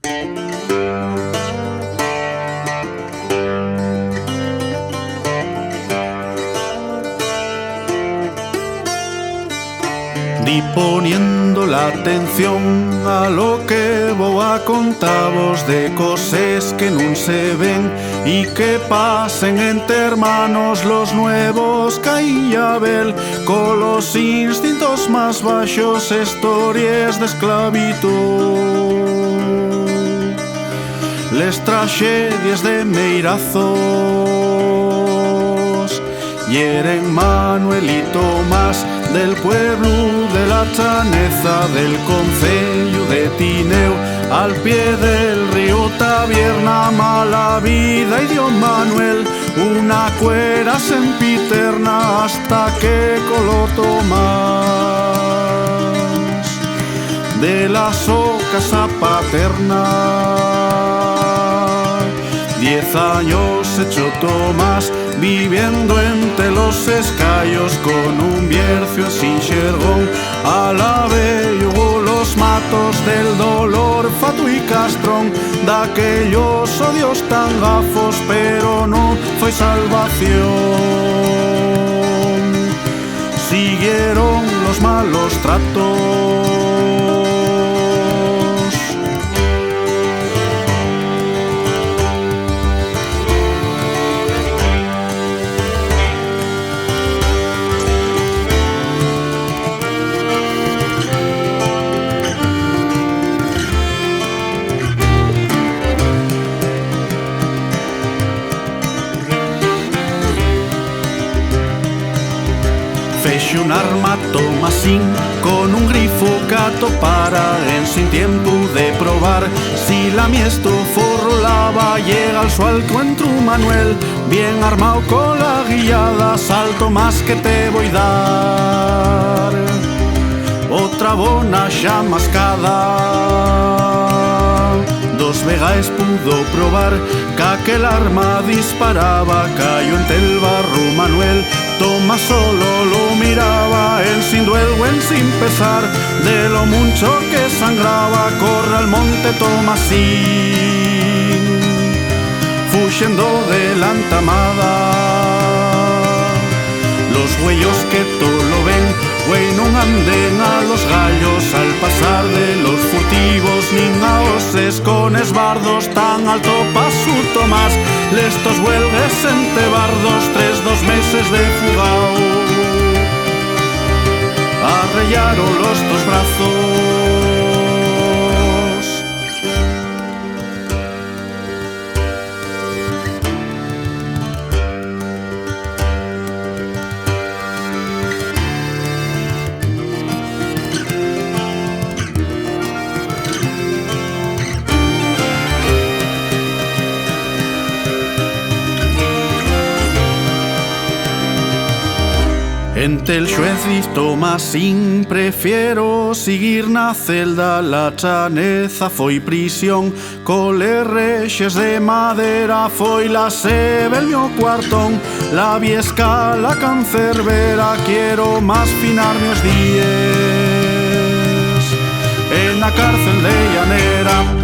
Di poniendo la atención a lo que vou a contavos de cosas que nun se ven y que pasen entre hermanos los nuevos Caín y Abel, con los instintos más bajos, historias de esclavitud, les tragedias de meirazos. Hieren Manuel y Tomás del pueblo de la Chaneza, del concello de Tineo, al pie del río Tabierna, mala vida y dio Manuel una cuera sempiterna hasta que coló Tomás de la so casa paterna. 10 años echó Tomás viviendo entre los escayos, con un biercio sin xergón, a la bello los matos del dolor, fatu y castrón, d'aquellos odios tan gafos, pero no fue salvación. Siguieron los malos tratos. Fexe un arma Tomasín con un grifo que atopara en sin tiempo de probar. Si la miesto forrolaba, llega al su encuentro Manuel, bien armado con la guiada, salto más que te voy dar. Otra bona ya mascada, 2 vegas pudo probar, que aquel arma disparaba, cayó entre el barro Manuel. Tomás solo lo miraba, en sin duelo, en sin pesar, de lo mucho que sangraba, corre al monte Tomasín, fugiendo de la entamada. Los güeyos que todo lo ven, güey, no anden a los gallos, al pasar de los furtivos, ni a oses con esbardos tan alto pa' su Tomás. Lestos huelgues entre bardos, 2 meses de fugao, arrellaron los 2 brazos. Entre el xuez y Tomasín prefiero seguir na celda. La Chaneza foi prisión, cole rexes de madera, foi la sebe el mio cuartón. La viesca, la cancerbera, quiero más finar meus días en la cárcel de Llanera.